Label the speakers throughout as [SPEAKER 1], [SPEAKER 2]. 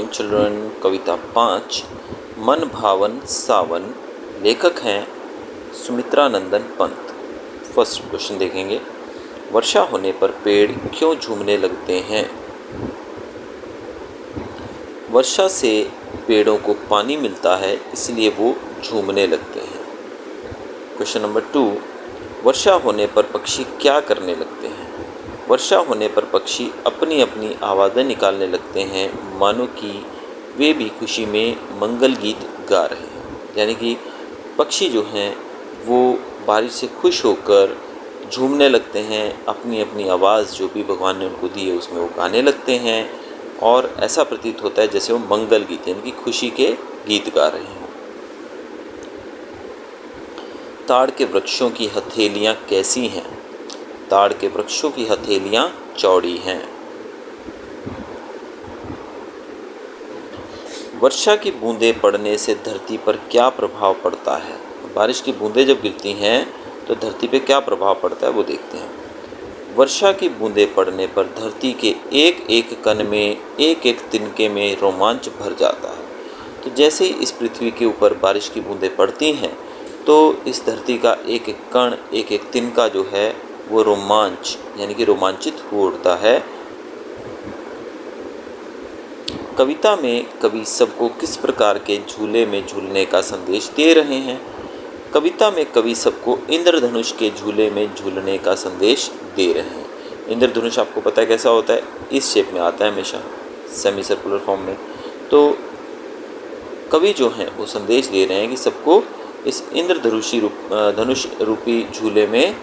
[SPEAKER 1] Morning children. कविता 5 मन भावन सावन। लेखक हैं सुमित्रा नंदन पंत। फर्स्ट क्वेश्चन देखेंगे, वर्षा होने पर पेड़ क्यों झूमने लगते हैं? वर्षा से पेड़ों को पानी मिलता है, इसलिए वो झूमने लगते हैं। क्वेश्चन नंबर 2, वर्षा होने पर पक्षी क्या करने लगते हैं? वर्षा होने पर पक्षी अपनी अपनी आवाज़ें निकालने लगते हैं, मानो कि वे भी खुशी में मंगल गीत गा रहे हैं। यानी कि पक्षी जो हैं वो बारिश से खुश होकर झूमने लगते हैं, अपनी अपनी आवाज़ जो भी भगवान ने उनको दी है उसमें वो गाने लगते हैं, और ऐसा प्रतीत होता है जैसे वो मंगल गीत यानी कि खुशी के गीत गा रहे हों। ताड़ के वृक्षों की हथेलियाँ कैसी हैं? ताड़ के वृक्षों की हथेलियाँ चौड़ी हैं। वर्षा की बूंदें पड़ने से धरती पर क्या प्रभाव पड़ता है? बारिश की बूंदें जब गिरती हैं तो धरती पे क्या प्रभाव पड़ता है वो देखते हैं। वर्षा की बूंदें पड़ने पर धरती के एक एक कण में, एक एक तिनके में रोमांच भर जाता है। तो जैसे ही इस पृथ्वी के ऊपर बारिश की बूंदें पड़ती हैं तो इस धरती का एक एक कण, एक एक तिनका जो है वो रोमांच यानी कि रोमांचित हो उठता है। कविता में कवि सबको किस प्रकार के झूले में झूलने का संदेश दे रहे हैं? कविता में कवि सबको इंद्रधनुष के झूले में झूलने का संदेश दे रहे हैं। इंद्रधनुष आपको पता है कैसा होता है, इस शेप में आता है हमेशा, सेमी सर्कुलर फॉर्म में। तो कवि जो हैं वो संदेश दे रहे हैं कि सबको इस धनुष रूपी झूले में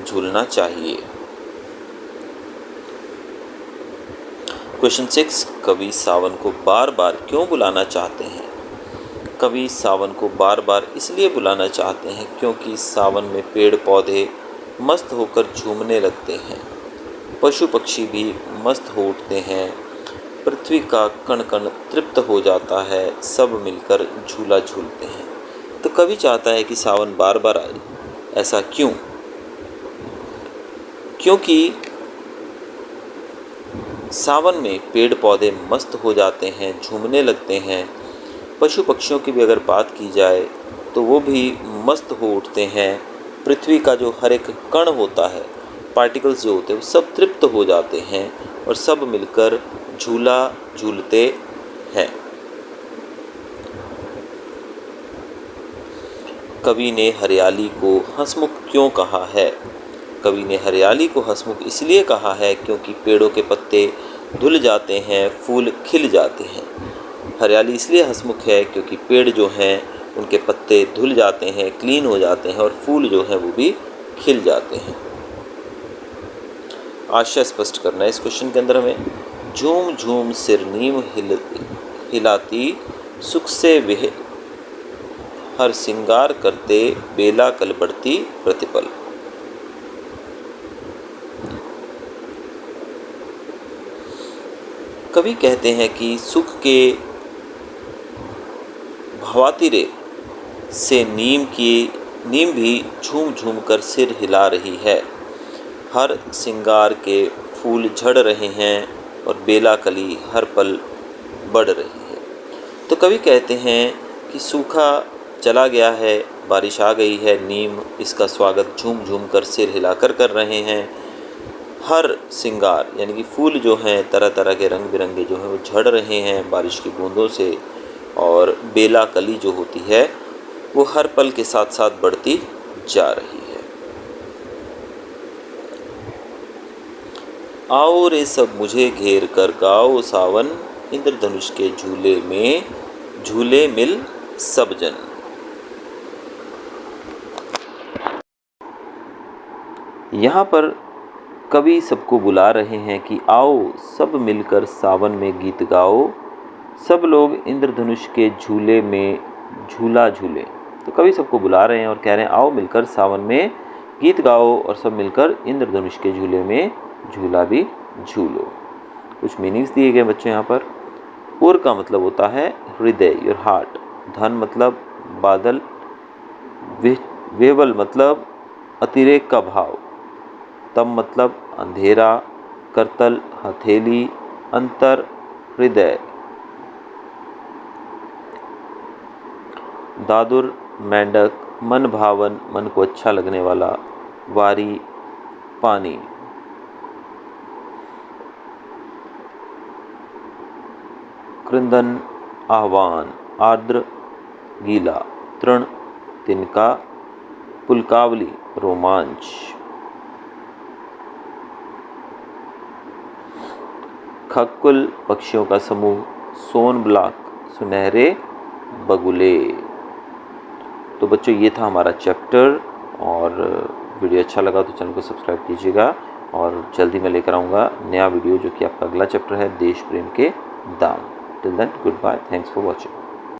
[SPEAKER 1] झूलना चाहिए। क्वेश्चन 6, कवि सावन को बार बार क्यों बुलाना चाहते हैं? कवि सावन को बार बार इसलिए बुलाना चाहते हैं क्योंकि सावन में पेड़ पौधे मस्त होकर झूमने लगते हैं, पशु पक्षी भी मस्त हो उठते हैं, पृथ्वी का कण कण तृप्त हो जाता है, सब मिलकर झूला झूलते हैं। तो कवि चाहता है कि सावन बार बार आए। ऐसा क्यों? क्योंकि सावन में पेड़ पौधे मस्त हो जाते हैं, झूमने लगते हैं। पशु पक्षियों की भी अगर बात की जाए तो वो भी मस्त हो उठते हैं। पृथ्वी का जो हर एक कण होता है, पार्टिकल्स जो होते हैं, वो सब तृप्त हो जाते हैं और सब मिलकर झूला झूलते हैं। कवि ने हरियाली को हंसमुख क्यों कहा है? कवि ने हरियाली को हंसमुख इसलिए कहा है क्योंकि पेड़ों के पत्ते धुल जाते हैं, फूल खिल जाते हैं। हरियाली इसलिए हंसमुख है क्योंकि पेड़ जो हैं उनके पत्ते धुल जाते हैं, क्लीन हो जाते हैं, और फूल जो हैं वो भी खिल जाते हैं। आशय स्पष्ट करना है इस क्वेश्चन के अंदर हमें। झूम झूम सिर नीम हिलाती, सुख से वह हर सिंगार करते, बेला कल बढ़ती प्रतिपल। कवि कहते हैं कि सुख के भवातिरे से नीम भी झूम झूम कर सिर हिला रही है। हर सिंगार के फूल झड़ रहे हैं और बेला कली हर पल बढ़ रही है। तो कवि कहते हैं कि सूखा चला गया है, बारिश आ गई है, नीम इसका स्वागत झूम झूम कर सिर हिलाकर कर रहे हैं। हर सिंगार यानी कि फूल जो हैं तरह तरह के रंग बिरंगे जो हैं वो झड़ रहे हैं बारिश की बूंदों से, और बेला कली जो होती है वो हर पल के साथ साथ बढ़ती जा रही है। आओ रे सब मुझे घेर कर गाओ सावन, इंद्रधनुष के झूले में झूले मिल सब जन। यहाँ पर कवि सबको बुला रहे हैं कि आओ सब मिलकर सावन में गीत गाओ, सब लोग इंद्रधनुष के झूले में झूला झूले। तो कवि सबको बुला रहे हैं और कह रहे हैं आओ मिलकर सावन में गीत गाओ और सब मिलकर इंद्रधनुष के झूले में झूला भी झूलो। कुछ मीनिंग्स दिए गए बच्चों यहाँ पर। उर का मतलब होता है हृदय, योर हार्ट। धन मतलब बादल। वेवल मतलब अतिरेक का भाव। तम मतलब अंधेरा। करतल हथेली। अंतर हृदय। दादुर मेंढक मन भावन, मन को अच्छा लगने वाला। वारी पानी। कृंदन आह्वान, आर्द्र गीला। तृण तिनका। पुलकावली रोमांच। खक्कुल पक्षियों का समूह। सोनबलाक सुनहरे बगुले। तो बच्चों ये था हमारा चैप्टर, और वीडियो अच्छा लगा तो चैनल को सब्सक्राइब कीजिएगा, और जल्दी मैं लेकर आऊँगा नया वीडियो जो कि आपका अगला चैप्टर है, देश प्रेम के दाम। Till then goodbye, thanks for watching.